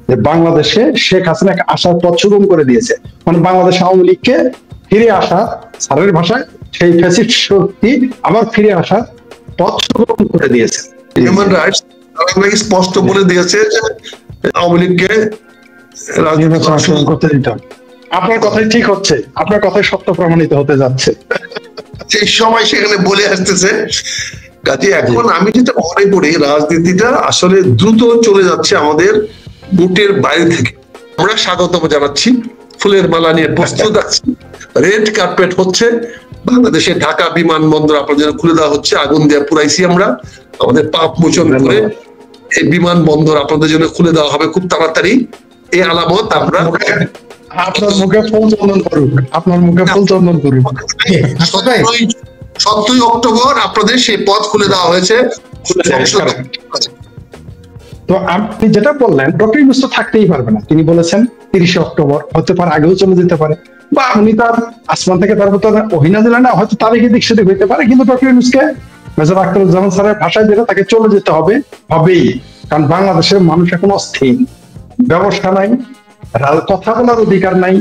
যে বাংলাদেশে শেখ হাসিনা আসার পথ সুগম করে দিয়েছে, মানে বাংলাদেশ আওয়ামী লীগকে ফিরে আসা, স্যারের ভাষায় সেই ফ্যাসিস্ট শক্তি আবার ফিরে আসার পথ সুগম করে দিয়েছে। হিউম্যান রাইটস স্পষ্ট বলে দিয়েছে যে আওয়ামী লীগকে রাজনীতি করতে দিতে হবে। আপনার কথাই ঠিক হচ্ছে, আপনার কথাই সত্য প্রমাণিত হতে যাচ্ছে। সেই সময় সেখানে বলে আসতেছে। কাজে এখন আমি যেটা মনে করি, রাজনীতিটা আসলে দ্রুত চলে যাচ্ছে আমাদের বুটের বাইরে থেকে। আমরা স্বাগতম জানাচ্ছি, ফুলের মালা নিয়ে প্রস্তুত আছি, রেড কার্পেট হচ্ছে, বাংলাদেশে ঢাকা বিমানবন্দর আপনার জন্য খুলে দেওয়া হচ্ছে, আগুন দিয়ে পুরাইছি আমরা, আমাদের পাপ মোচন করে এই বিমানবন্দর আপনাদের জন্য খুলে দেওয়া হবে খুব তাড়াতাড়ি। এই আলামত আমরা আপনার মুখে ফুল চন্দন করুন, আপনার মুখে ফুল চন্দন করুন। 7ই অক্টোবর আপনাদের সেই পথ খুলে দেওয়া হয়েছে। তো আপনি যেটা বললেন, ডক্টর ইউনূস তো থাকতেই পারবে না। তিনি বলেছেন 30শে অক্টোবর, হতে পারে আগেও চলে যেতে পারে, বা উনি তার আসমান থেকে তার তো অহিনা দিলেন না, হয়তো তারিখ দিক সেদিক হইতে পারে, কিন্তু ডক্টর ইউনূসকে মেজর আখতারুজ্জামান স্যারের ভাষায় যেটা, তাকে চলে যেতে হবে, হবেই। কারণ বাংলাদেশের মানুষ এখন অস্থির, ব্যবস্থা নাই, কথা বলার অধিকার নাই,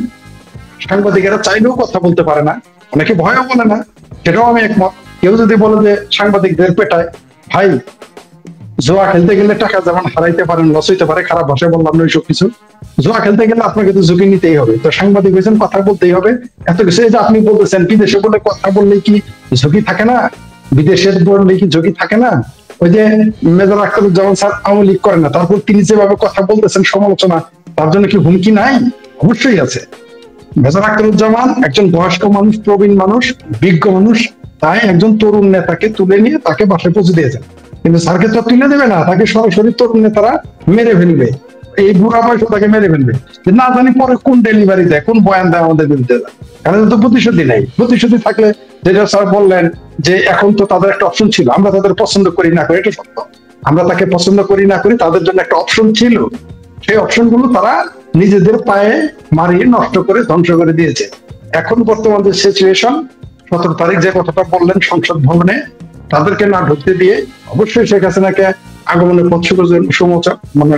সাংবাদিকেরা চাইলেও কথা বলতে পারে না, অনেকে ভয়ও বলে না, সেটাও আমি একমত। কেউ যদি বলে যে সাংবাদিকদের পেটায়, ভাই জোয়া খেলতে গেলে টাকা যেমন হারাইতে পারেন, লস হইতে পারে, খারাপ ভাষায় বললাম না ওইসব কিছু, জোয়া খেলতে গেলে আপনাকে তো ঝুঁকি নিতেই হবে। তো সাংবাদিক হয়েছেন, কথা বলতেই হবে, এত কিছু। এই যে আপনি বলতেছেন বিদেশে বলে কথা বললে কি ঝুঁকি থাকে না, বিদেশের বললে কি ঝুঁকি থাকে না? ওই যে মেজর আখতারুজ্জামান স্যার আওয়ামী লীগ করেন না, তারপর তিনি যেভাবে কথা বলতেছেন সমালোচনা, তার জন্য কি হুমকি নাই? অবশ্যই আছে। মেজর আখতারুজ্জামান একজন বয়স্ক মানুষ, প্রবীণ মানুষ, বিজ্ঞ মানুষ, তাই একজন তরুণ নেতাকে তুলে নিয়ে তাকে বাসায় পৌঁছে দিয়েছেন। কিন্তু স্যারকে তো তুলে দেবে না, তাকে সরাসরি তরুণ নেতারা মেরে ফেলবে, এই বুড়া বয়সে তাকে মেরে ফেলবে, না জানি পরে কোন ডেলিভারি দেয়, কোন বয়ান দেয় আমাদের বিরুদ্ধে। কারণ তো প্রতিশ্রুতি নেই। প্রতিশ্রুতি থাকলে, যেটা স্যার বললেন যে এখন তো তাদের একটা অপশন ছিল, আমরা তাদের পছন্দ করি না করি, এটা সত্য, আমরা তাকে পছন্দ করি না করি, তাদের জন্য একটা অপশন ছিল, সেই অপশন গুলো তারা নিজেদের পায়ে মারিয়ে নষ্ট করে ধ্বংস করে দিয়েছে। এখন বর্তমান যে সিচুয়েশন, 17 তারিখ যে কথাটা বললেন সংসদ ভবনে, তাদেরকে না ঢুকতে দিয়ে অবশ্যই শেখ হাসিনাকে আগমনের পথ মানে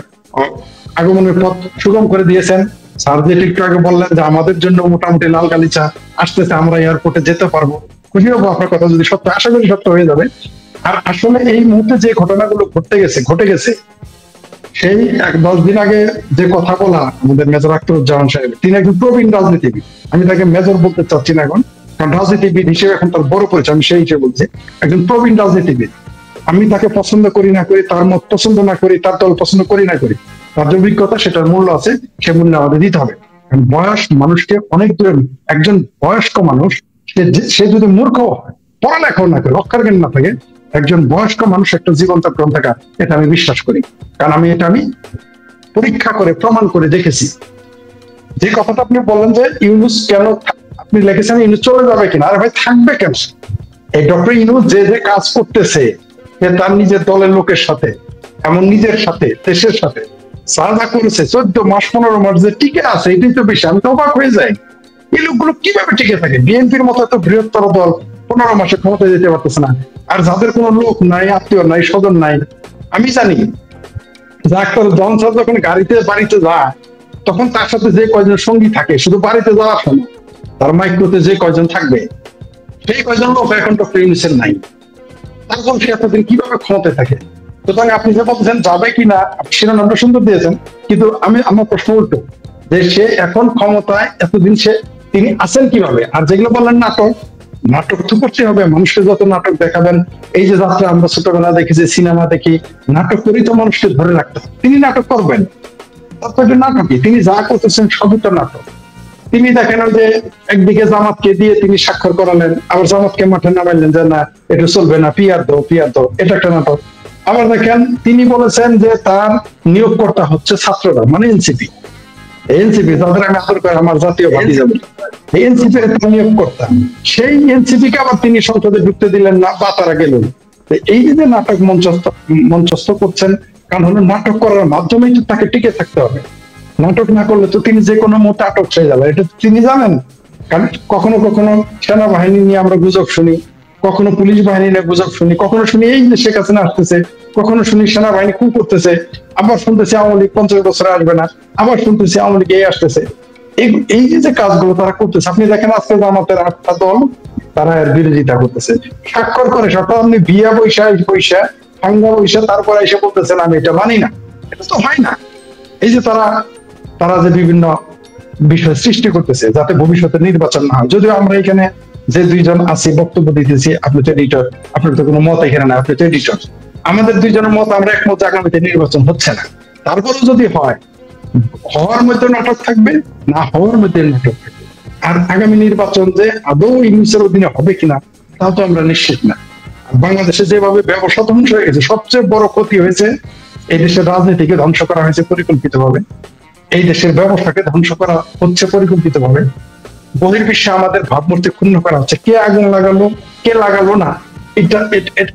আগমনের পথ সুগম করে দিয়েছেন। স্যার যে একটু আগে বললেন যে আমাদের জন্য মোটামুটি লাল গালিচা আসতেছে, আমরা এয়ারপোর্টে যেতে পারবো, খুশি হবো আপনার কথা যদি সত্য, আশা করি সত্য হয়ে যাবে। আর আসলে এই মুহূর্তে যে ঘটনাগুলো ঘটে গেছে, সেই 10 দিন আগে যে কথা বলা আমাদের মেজর আখতারুজ্জামান সাহেব, তিনি একজন প্রবীণ রাজনীতিবিদ, আমি তাকে মেজর বলতে চাচ্ছি না এখন, কারণ রাজনীতিবিদ হিসেবে এখন তার বড় পরিচয়, আমি সেই হিসেবে বলছি, একজন প্রবীণ রাজনীতিবিদ। আমি তাকে পছন্দ করি না করি, তার মত পছন্দ না করি, তার দল পছন্দ করি না করি, তার যে অভিজ্ঞতা সেটার মূল্য আছে, সে মূল্য আমাদের দিতে হবে। কারণ বয়স মানুষকে অনেক দূরে, একজন বয়স্ক মানুষ সে যদি মূর্খ হয়, পড়ালেখাও না করে, অক্ষর জ্ঞান না থাকে, একজন বয়স্ক মানুষ একটা জীবন্ত গ্রন্থাগার, এটা আমি বিশ্বাস করি। কারণ আমি পরীক্ষা করে প্রমাণ করে দেখেছি। যে কথাটা আপনি বললেন যে ইউনূস কেন, আপনি লিখেছেন ইউনূস চলে যাবে কিনা, আরে ভাই থাকবে কেন? এই ডক্টর ইউনূস যে কাজ করতেছে, তার নিজের দলের লোকের সাথে, এমন নিজের সাথে, দেশের সাথে সাজা করেছে 14 মাস 15 মাস যে টিকে আছে, এটাই তো বেশি। আমি তো অবাক হয়ে যাই, এই লোকগুলো কিভাবে টিকে থাকে? বিএনপির মতো এত বৃহত্তর দল 15 মাসে ক্ষমতায় যেতে পারতেছে না, আর যাদের কোনো লোক নাই, আত্মীয় নাই, স্বজন নাই। আমি জানি আখতারুজ্জামান স্যার যখন বাড়িতে যায়, তখন তার সাথে যে কয়জন সঙ্গী থাকে, শুধু বাড়িতে যাওয়ার সময় তার মাইক্রোতে যে কয়জন থাকবে, সেই কয়জন লোক এখন ডক্টর ইউনূসের নাই। তারপর সে এতদিন কিভাবে ক্ষমতায় থাকে? সুতরাং আপনি যে বলছেন যাবে কিনা, শিরোনামটা সুন্দর দিয়েছেন, কিন্তু আমার প্রশ্ন উল্টো, যে সে এখন ক্ষমতায় এতদিন তিনি আছেন কিভাবে? আর যেগুলো বললেন নাটক তো করতে হবে, মানুষকে যত নাটক দেখাবেন, এই যে যাত্রা আমরা ছোটবেলা দেখেছি, সিনেমা দেখি, নাটক করেই তো মানুষকে ধরে রাখতে হবে। তিনি নাটক করবেন, তারপর নাটকই, তিনি যা করতেছেন সবই তো নাটক। তিনি দেখেন যে একদিকে জামাতকে দিয়ে তিনি স্বাক্ষর করালেন, আবার জামাতকে মাঠে নামাইলেন যে না এটা চলবে না, পিয়ার দাও, এটা একটা নাটক। আবার দেখেন তিনি বলেছেন যে তার নিয়োগকর্তা হচ্ছে ছাত্ররা, মানে এনসিপি, যাদের আমি আদর করে আমার জাতীয় পার্টি যাবে, এনসিপি নিয়োগকর্তা, সেই এনসিপি কে আবার তিনি সংসদে ঢুকতে দিলেন না, বা তারা গেলেন। এই যে নাটক মঞ্চস্থ করছেন, কারণ হলো নাটক করার মাধ্যমেই তো তাকে টিকে থাকতে হবে। নাটক না করলে তো তিনি যে কোনো মুহূর্তে আটক হয়ে যাবে, এটা তিনি জানেন। কারণ কখনো সেনাবাহিনী নিয়ে আমরা গুজব শুনি, কখনো পুলিশ বাহিনী নিয়ে গুজব শুনি, কখনো শুনি এই যে শেখ হাসিনা আসতেছে, কখনো শুনি সেনাবাহিনী খুন করতেছে, আবার শুনতেছি আওয়ামী লীগ 50 বছরে আসবে না, আবার শুনতেছি আওয়ামী লীগ এই আসতেছে। এই যে কাজগুলো তারা করতেছে, আপনি দেখেন আজকে জামাতের 8টা দল তারা এর বিরোধিতা করতেছে, স্বাক্ষর করে সব। আপনি বিয়া পয়সা হাঙ্গা পয়সা তারপরে এসে বলতেছেন আমি এটা মানি না, এটা তো হয় না। এই যে তারা যে বিভিন্ন বিষয় সৃষ্টি করতেছে যাতে ভবিষ্যতে নির্বাচন না হয়। যদিও আমরা এখানে যে দুইজন আছি বক্তব্য দিতেছি, আপনি তো এডিটর, আপনার তো কোনো মত এখানে না, আপনি তো এডিটর। আমাদের দুইজনের মত আমরা একমত আগামীতে নির্বাচন হচ্ছে না। তারপরেও যদি হয়, হওয়ার মধ্যে নাটক থাকবে, না হওয়ার মধ্যে নাটক থাকবে। আর আগামী নির্বাচন যে আদৌ ইউনিসের অধীনে হবে কিনা তাও তো আমরা নিশ্চিত না। বাংলাদেশে যেভাবে ব্যবসা ধ্বংস হয়ে গেছে, সবচেয়ে বড় ক্ষতি হয়েছে এই দেশের রাজনীতিকে ধ্বংস করা হয়েছে পরিকল্পিতভাবে, এই দেশের ব্যবসাকে ধ্বংস করা হচ্ছে পরিকল্পিতভাবে। বহির্বিশ্বে আমাদের ভাবমূর্তি ক্ষুণ্ণ করা হচ্ছে। কে আগুন লাগালো, কে লাগালো না,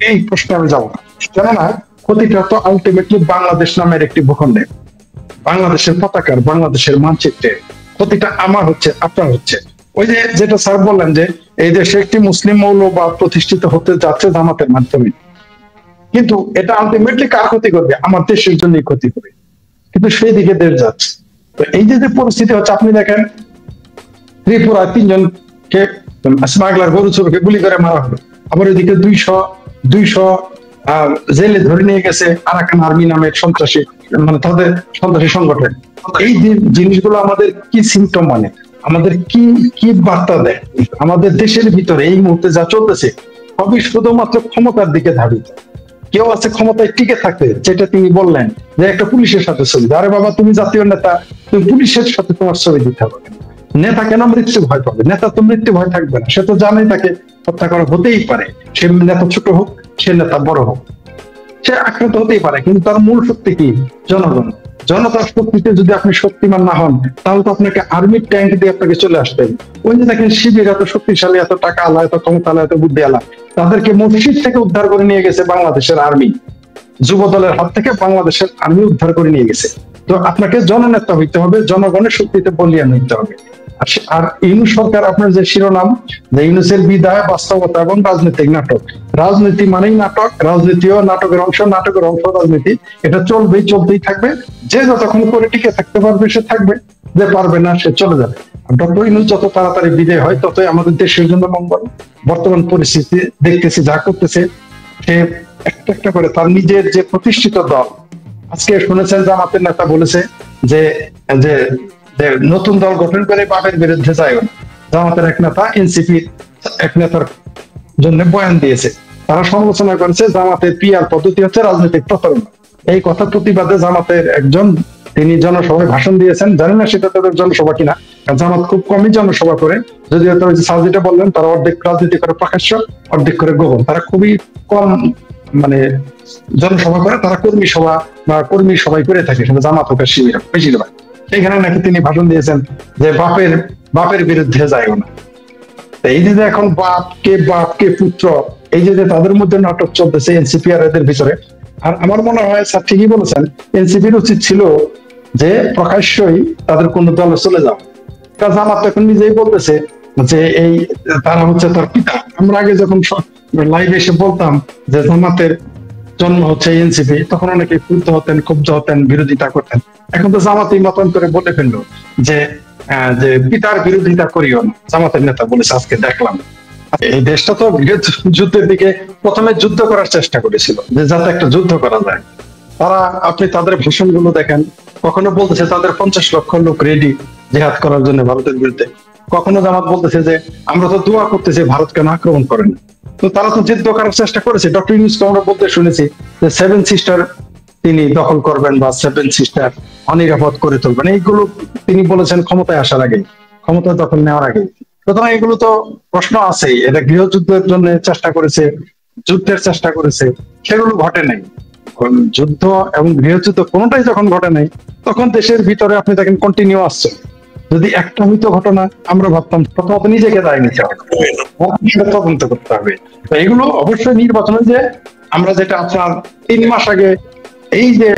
এই প্রশ্নে আমি যাবো না। কেননা ক্ষতিটা তো আলটিমেটলি বাংলাদেশ নামের একটি ভূখণ্ডে, বাংলাদেশের পতাকার, বাংলাদেশের মানচিত্রে ক্ষতিটা আমার হচ্ছে, আপনার হচ্ছে। ওই যে যেটা স্যার বললেন যে এই দেশে একটি মুসলিম মৌলবাদ প্রতিষ্ঠিত হতে যাচ্ছে জামাতের মাধ্যমে, কিন্তু এটা আলটিমেটলি কার ক্ষতি করবে? আমার দেশের জন্যই ক্ষতি করবে। কিন্তু সেই দিকে দেশ যাচ্ছে। তো এই যে পরিস্থিতি হচ্ছে, আপনি দেখেন ত্রিপুরায় 3 জনকে স্মাগলার গরু চোরকে গুলি করে মারা হলো, আবার ওইদিকে 200 জেলে ধরে নিয়ে গেছে আরাকান আর্মি নামের সন্ত্রাসী, মানে তাদের সন্ত্রাসী সংগঠন। এই জিনিসগুলো আমাদের কি সিমটম, মানে আমাদের কি বার্তা দেয়? আমাদের দেশের ভিতরে এই মুহূর্তে যা চলতেছে সবই শুধুমাত্র ক্ষমতার দিকে ধাবিত। কেউ আছে ক্ষমতায় টিকে থাকতে, যেটা তিনি বললেন যে একটা পুলিশের সাথে ছবি। আরে বাবা, তুমি জাতীয় নেতা, তুমি পুলিশের সাথে তোমার ছবি দিতে হবে। নেতা কেন মৃত্যু ভয় পাবে? নেতা তো মৃত্যু ভয় থাকবে না, সে তো জানেই তাকে হত্যা করা হতেই পারে। সে নেতা ছোট হোক, সে নেতা বড় হোক, সে আক্রান্ত হতেই পারে। কিন্তু তার মূল শক্তি কি? জনগণ। জনতার শক্তিতে যদি আপনি শক্তিমান না হন, তাহলে তো আপনাকে আর্মির ট্যাঙ্ক দিয়ে আপনাকে চলে আসতে হবে। ওই যে দেখেন শিবির এত শক্তিশালী, এত টাকা আলা, এত ক্ষমতা আলা, এত বুদ্ধি আলা, তাদেরকে মসজিদ থেকে উদ্ধার করে নিয়ে গেছে বাংলাদেশের আর্মি। যুব দলের হাত থেকে বাংলাদেশের আর্মি উদ্ধার করে নিয়ে গেছে। তো আপনাকে জননেতা হইতে হবে, জনগণের শক্তিতে বলিয়ান হইতে হবে। আর ইউনূস সরকার, আপনার যে শিরোনাম যে ইউনূসের বিদায়, বাস্তবতা এবং রাজনৈতিক নাটক। রাজনীতি মানেই নাটক, রাজনীতিও নাটকের অংশ, নাটকের অংশ রাজনীতি। এটা চলতেই থাকবে। যে যতক্ষণ করে টিকে থাকতে পারবে সে থাকবে, যে পারবে না সে চলে যাবে। ডক্টর ইউনূস যত তাড়াতাড়ি বিদায় হয় ততই আমাদের দেশের জন্য মঙ্গল। বর্তমান পরিস্থিতি দেখতেছি যা করতেছে, সে একটা করে তার নিজের যে প্রতিষ্ঠিত দল, আজকে শুনেছেন জামাতের নেতা বলেছে যে নতুন দল গঠন করে বাপের বিরুদ্ধে যায় না। জামাতের এক নেতা এনসিপি এক নেতার জন্য বয়ান দিয়েছে, তারা সমালোচনা করেছে জামাতের পিআর পদ্ধতি হচ্ছে রাজনৈতিক প্রতারণা। এই কথা প্রতিবাদে জামাতের একজন, তিনি জনসভায় ভাষণ দিয়েছেন। জানি না সেটা তাদের জনসভা কিনা, জামাত খুব কমই জনসভা করে। যদিও তারা যে সাজিটা বললেন, তারা অর্ধেক রাজনীতি করে প্রকাশ্য, অর্ধেক করে গোপন। তারা খুবই কম মানে জনসভা করে, তারা কর্মী সভা বা কর্মী সভায় করে থাকে, সেটা জামাত হোক শিবির বেশিরভাগ। সেখানে নাকি তিনি ভাষণ দিয়েছেন যে বাপের বিরুদ্ধে যায়ও না। এই যে এখন বাপকে পুত্র, এই যে তাদের মধ্যে নাটক চলতেছে এনসিপি আর এদের ভিতরে। আর আমার মনে হয় স্যার ঠিকই বলেছেন, এনসিপির উচিত ছিল যে প্রকাশ্যই তাদের কোন দলে চলে যাও। জামাত এখন নিজেই বলতেছে যে তারা হচ্ছে তার পিতা। আমরা আগে যখন লাইভে এসে বলতাম যে জামাতের জন্ম হচ্ছে এনসিপি, তখন অনেকে ক্রুদ্ধ হতেন, ক্ষুব্ধ হতেন, বিরোধিতা করতেন। এখন তো জামাতই মতন করে বলে ফেললো যে পিতার বিরোধিতা করিও না, জামাতের নেতা বলেছে। আজকে দেখলাম এই দেশটা তো যুদ্ধের দিকে প্রথমে যুদ্ধ করার চেষ্টা করেছিল, যে যাতে একটা যুদ্ধ করা যায়। তারা, আপনি তাদের ভাষণগুলো দেখেন, কখনো বলতেছে তাদের 50 লক্ষ লোক রেডি জিহাদ করার জন্য ভারতের বিরুদ্ধে। কখনো জামাত বলতেছে যে আমরা তো দোয়া করতেছি ভারত কেন আক্রমণ করেন। তো তারা তো যুদ্ধ করার চেষ্টা করেছে। ডক্টর ইউনূসকে আমরা বলতে শুনেছি যে 7 সিস্টার তিনি দখল করবেন বা 7 সিস্টার অনিরাপদ করে তুলবেন। এইগুলো তিনি বলেছেন ক্ষমতায় আসার আগে, ক্ষমতা দখল নেওয়ার আগে। সুতরাং এগুলো তো প্রশ্ন আছেই। এটা গৃহযুদ্ধের জন্য চেষ্টা করেছে, যুদ্ধের চেষ্টা করেছে, সেগুলো ঘটে নাই। যুদ্ধ এবং গৃহযুদ্ধ কোনোটাই যখন ঘটে নাই, তখন দেশের ভিতরে আপনি দেখেন কন্টিনিউ আসছে। যদি একটা হইতো ঘটনা, আমরা ভাবতাম প্রথমত নিজেকে দায় নিতে হবে, তদন্ত করতে হবে। তো এগুলো অবশ্যই নির্বাচনে, যে আমরা যেটা আপনার 3 মাস আগে, এই যে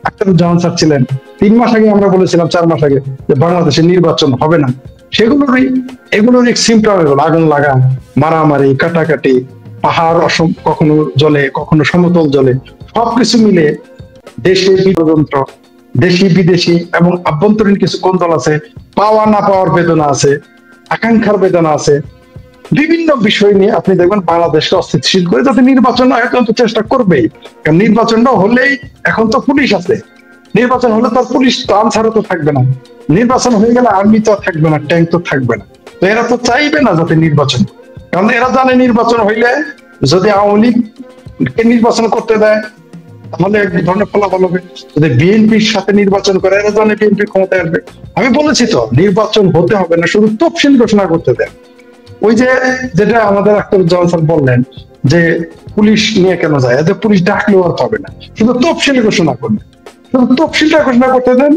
আখতারুজ্জামান স্যার ছিলেন, 3 মাস আগে আমরা বলেছিলাম, 4 মাস আগে, যে বাংলাদেশে নির্বাচন হবে না। এগুলোর সিমটম এগুলো, আগুন লাগা, মারামারি, কাটাকাটি, পাহাড় কখনো জলে, কখনো সমতল জলে, সবকিছু মিলে দেশের ষড়যন্ত্র, দেশি বিদেশি এবং আভ্যন্তরীণ কিছু কোন্দল আছে, পাওয়া না পাওয়ার বেদনা আছে, আকাঙ্ক্ষার বেদনা আছে, বিভিন্ন বিষয় নিয়ে আপনি দেখবেন বাংলাদেশকে অস্থিতিশীল করে, যাতে নির্বাচন এখন তো চেষ্টা করবেই। কারণ নির্বাচনটা হলেই, এখন তো পুলিশ আছে, নির্বাচন হলে তার পুলিশ তো আনসারও তো থাকবে না, নির্বাচন হয়ে গেলে আর্মি তো থাকবে না, ট্যাঙ্ক তো থাকবে না। তো এরা তো চাইবে না যাতে নির্বাচন, কারণ এরা জানে নির্বাচন হইলে যদি আওয়ামী লীগকে নির্বাচন করতে দেয় তাহলে এক ধরনের ফলাফল হবে। যদি বিএনপির সাথে নির্বাচন করে, এরা জানে বিএনপি ক্ষমতায় আসবে। আমি বলেছি তো, নির্বাচন হতে হবে না, শুধু তফসিল ঘোষণা করতে দেয়। ওই যে যেটা আমাদের আখতারুজ্জামান স্যার বললেন যে পুলিশ নিয়ে কেন যায়, এতে পুলিশ ডাকলেও আর হবে না, শুধু তফসিল ঘোষণা করবে, শুধু তফসিলটা ঘোষণা করতে দেন।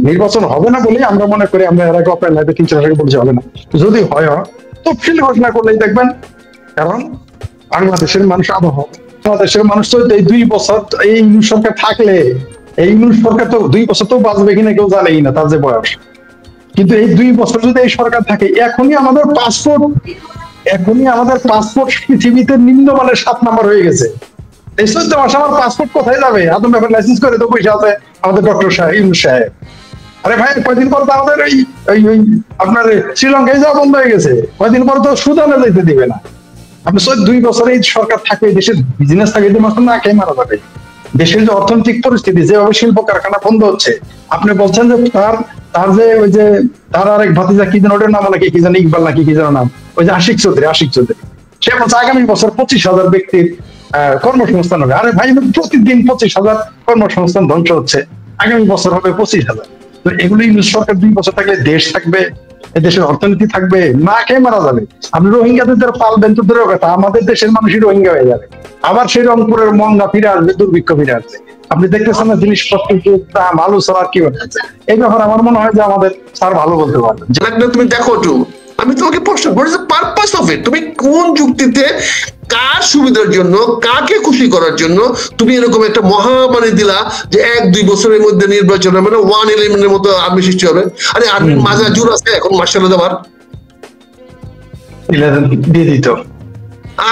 নির্বাচন হবে না বলেই আমরা মনে করি, আমরা এর আগে অপেন লাইভে 3-4 আগে বলছি হবে না, যদি হয় তফসিল ঘোষণা করলেই দেখবেন। কারণ বাংলাদেশের মানুষ আবহাওয়া, বাংলাদেশের মানুষ তো এই 2 বছর এই ইউনূস সরকার থাকলে, এই ইউনূস সরকার তো 2 বছর তো বাঁচবে কিনা কেউ জানেই না, তার যে বয়স। কিন্তু এই 2 বছর যদি এই সরকার থাকে, এখনই আমাদের পাসপোর্ট পৃথিবীতে নিম্নমানের 7 নাম্বার হয়ে গেছে। এই 14 মাসে আমার পাসপোর্ট কোথায় যাবে? আদম ব্যাপার লাইসেন্স করে তো পয়সা আছে আমাদের ডক্টর সাহেব, ইউনূস সাহেব। আরে ভাই, কয়দিন পর তো আমাদের ওই আপনার শ্রীলঙ্কায় যাওয়া বন্ধ হয়ে গেছে, কয়দিন পর তো সুদানে যেতে দিবে না। আপনি 2 বছরে এই সরকার থাকবে, দেশের বিজনেস থাকে, না খেয়ে মারা যাবে। দেশের যে অর্থনৈতিক পরিস্থিতি, যেভাবে শিল্প কারখানা বন্ধ হচ্ছে, আপনি বলছেন যে তার যে ওই যে তার আরেক ভাতিজা কি যেন, ওটার নাম নাকি কি জানি, ইকবাল নাকি কি যেন নাম, ওই যে আশিক চৌধুরী, সে বলছে আগামী বছর 25,000 ব্যক্তির কর্মসংস্থান হবে। আরে ভাই, প্রতিদিন 25,000 কর্মসংস্থান ধ্বংস হচ্ছে, আগামী বছর হবে 25,000। তো এগুলো ইউনূস সরকার 2 বছর থাকলে দেশ থাকবে, দেশের অর্থনীতি থাকবে, না খেয়ে মারা যাবে। আপনি রোহিঙ্গাদের পালবেন তো দূরের কথা, আমাদের দেশের মানুষই রোহিঙ্গা হয়ে যাবে। আবার সেই রংপুরের মঙ্গা ফিরে আসবে, দুর্ভিক্ষ ফিরে আসবে। আপনি দেখতেছেন না জিনিসপত্রের দাম, আলু ছাড়া কি হচ্ছে। এই ব্যাপারে আমার মনে হয় যে আমাদের স্যার ভালো বলতে পারবেন। তুমি দেখো, আমি তোমাকে প্রশ্ন, what is the purpose of it? তুমি কোন যুক্তিতে, কার সুবিধার জন্য, কাকে খুশি করার জন্য তুমি এরকম একটা মহামারী দিলা যে 1-2 বছরের মধ্যে নির্বাচন হবে, মানে 111 এর মতো আর্মি সৃষ্টি হবে? আরে আর্মির মাজা জোর আছে এখন মার্শাল দেওয়ার? দিয়ে দিত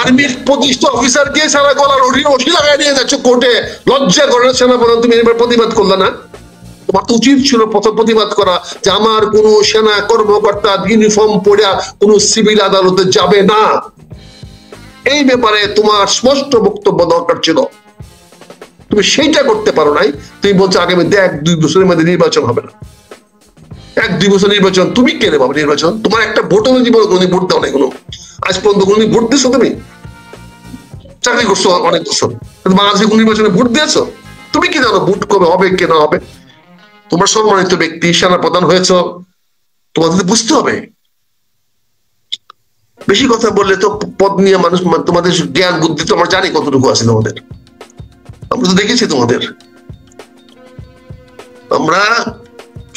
আর্মির 25টা অফিসারকে সারা গলার রশি লাগাই নিয়ে যাচ্ছ কোর্টে, লজ্জা করে সেনাপ্রধান? তুমি এবার প্রতিবাদ করলে না? তোমার তো উচিত ছিল প্রথম প্রতিবাদ করা যে আমার কোন সেনা কর্মকর্তা ইউনিফর্ম পরে কোন সিভিল আদালতে যাবে না। এই ব্যাপারে তোমার স্পষ্ট বক্তব্য দরকার ছিল, তুমি সেইটা করতে পারো নাই। তুমি বলছো আগামী 1-2 বছরের মধ্যে নির্বাচন হবে না। 1-2 বছর নির্বাচন তুমি কেনে পাবে? নির্বাচন তোমার একটা ভোটও জীবনে কোনোদিন ভোট দাও নাই, কোনো আজ পর্যন্ত কোনোদিন ভোট দিচ্ছ? তুমি চাকরি করছো অনেক বছর, বাংলাদেশে কোন নির্বাচনে ভোট দিয়েছো? তুমি কি জানো ভোট কবে হবে, কে না হবে? তোমার সম্মানিত ব্যক্তি সেনাপ্রধান হয়েছ, তোমাদের বুঝতে হবে। বেশি কথা বললে তো পদ নিয়ে মানুষ, তোমাদের জ্ঞান বুদ্ধি তো আমরা জানি কতটুকু আছে তোমাদের, আমরা তো দেখেছি তোমাদের। আমরা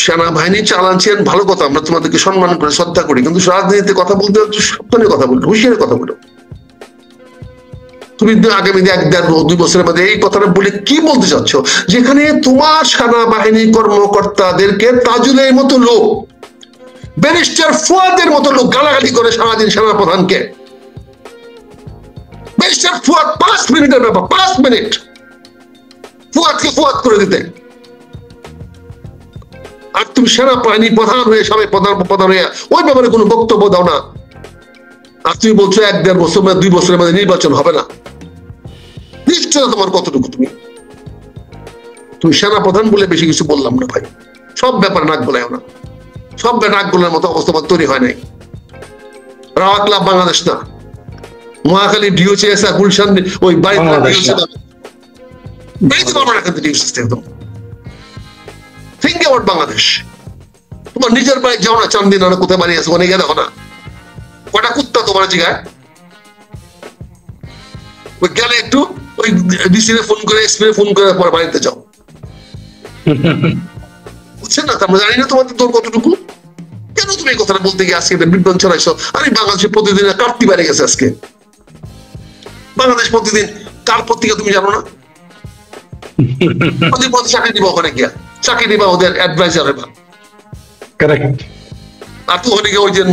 সেনাবাহিনী চালাচ্ছেন, ভালো কথা, আমরা তোমাদেরকে সম্মান করে শ্রদ্ধা করি, কিন্তু রাজনীতিতে কথা বলতে সাবধানে কথা বলবে, হুঁশিয়ারে কথা বলো। তুমি আগামী 1-1.5-2 বছরের মধ্যে এই কথাটা বলে কি বলতে চাচ্ছ? যেখানে তোমার সেনাবাহিনী কর্মকর্তাদেরকে তাজুলের মতো লোক, ব্যারিস্টার ফুয়াদের মতো লোক গালাগালি করে সারাদিন সেনাপ্রধানকে। ব্যারিস্টার ফুয়াদ 5 মিনিটের ব্যাপার, 5 মিনিট ফুয়াদকে ফুয়াদ করে দিতে, আর তুমি সেনাবাহিনী প্রধান হয়ে, সবাই প্রধান হয়ে ওই ব্যাপারে কোনো বক্তব্য দাও না। আর তুমি বলছো 1-1.5 বছর, 2 বছরের মধ্যে নির্বাচন হবে না। নিশ্চয় তোমার কতটুকু? তুমি সেনাপ্রধান বলে বেশি কিছু বললাম না ভাই, সব ব্যাপারে নাক গলায় না, সব নাক গলার মতো অবস্থা তৈরি হয় নাই। রাওয়া ক্লাব বাংলাদেশ না, মহাখালী ডিওসিএস আর গুলশান ওই বাড়িতে থিঙ্ক অ্যাবাউট বাংলাদেশ। তোমার নিজের বাড়ি যাও না, চান্দিনা কোথায় বাড়ি আছে, ওখানে গিয়ে দেখো না কটা কুত্তা তোমার জায়গায়। ওই গেলে একটু ওই ডিসি ফোন করে, এসপি ফোন করে পর বাড়িতে যাও, বুঝছেন না? আমরা জানি না তোমাদের তোর কতটুকু। কেন তুমি এই কথাটা বলতে গিয়ে আজকে বিজ্ঞান ছড়াইছো? আরে বাংলাদেশে প্রতিদিন কাটতি বেড়ে গেছে আজকে। বাংলাদেশ প্রতিদিন কার পত্রিকা তুমি জানো না? ওদের পথে চাকরি দিবা, ওখানে গিয়া চাকরি দিবা ওদের অ্যাডভাইজার এবার। আর তো ওখানে গিয়ে ওই যে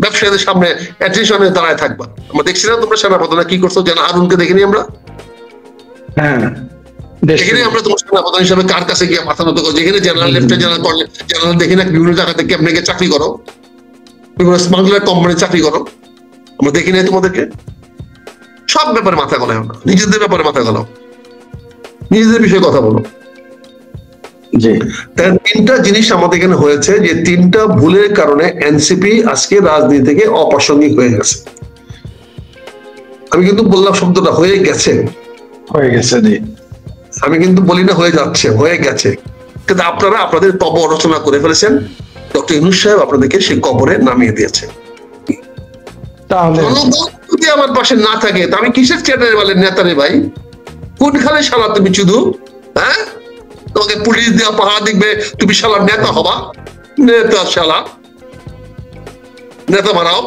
ব্যবসায়ীদের সামনে অ্যাটেনশনে দাঁড়ায় থাকবা। আমরা দেখছি না তোমরা সেনাপ্রধান কি করছো, যেন হারুনকে দেখিনি আমরা? হ্যাঁ এখানে আমরা তোমার সেনাপ্রধান হিসাবে কার কাছে গিয়ে মাথা নত করো, যেখানে জেনারেল লেফটেন্যান্ট জেনারেল করলে জেনারেল দেখি না বিভিন্ন জায়গা থেকে আপনাকে চাকরি করো, বিভিন্ন স্মাগলার কোম্পানি চাকরি করো, আমরা দেখি নাই তোমাদেরকে। সব ব্যাপারে মাথা গলাও না, নিজেদের ব্যাপারে মাথা গলাও, নিজেদের বিষয়ে কথা বলো। তিনটা জিনিস আমাদের এখানে হয়েছে, যে তিনটা ভুলের কারণে এনসিপি আজকে রাজনীতি থেকে অপ্রাসঙ্গিক হয়ে গেছে। আমি কিন্তু বললাম শব্দটা হয়ে গেছে, আমি কিন্তু বলি না হয়ে যাচ্ছে, হয়ে গেছে। কিন্তু আপনারা আপনাদের কবর রচনা করে ফেলেছেন, ডক্টর ইউনূস সাহেব আপনাদেরকে সেই কবরে নামিয়ে দিয়েছে। যদি আমার পাশে না থাকে তা আমি কিসের চেয়ারের বলেন নেতা রে ভাই? কোনখানে শালা তুমি শুধু, হ্যাঁ তোমাকে পুলিশ দেওয়া পাহাড় দেখবে, তুমি শালা নেতা হবা? নেতা শালা নেতা বানাও,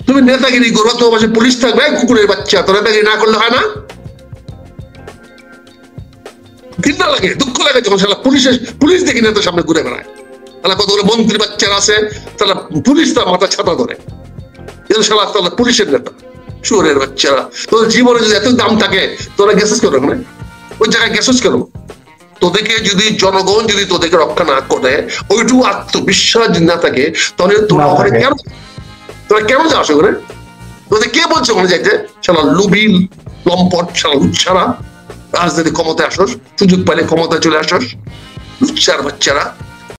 তুমি নেতাগিরি করো, তোমার পাশে পুলিশ থাকবে, কুকুরের বাচ্চা। তো নেতাগিরি না করলে হয় না? ঘৃণা লাগে, দুঃখ লাগে যখন শালা পুলিশ দেখি নেতার সামনে ঘুরে বেড়ায়। তাহলে কতগুলো মন্ত্রী বাচ্চারা আছে, তারা পুলিশ তার মাথা ছাতা ধরে, শালা তাহলে পুলিশের নেতা। শুয়োরের বাচ্চারা, তোদের জীবনে যদি এত দাম থাকে তোরা গেছিস কেন? মানে ওই জায়গায় গেছিস কেন? তোদেরকে যদি জনগণ যদি তোদেরকে রক্ষা না করে, ওইটুকু আত্মবিশ্বাস না থাকে, তাহলে তোরা ওখানে কেন, তোরা কেন যাস ওখানে? তোদের কে বলছে ওখানে যাইতে? শালা লুবি লম্পট, শালা লুচ্ছারা, রাজনীতি ক্ষমতায় আসস, সুযোগ পাইলে ক্ষমতায় চলে আসস, লুচ্ছার বাচ্চারা।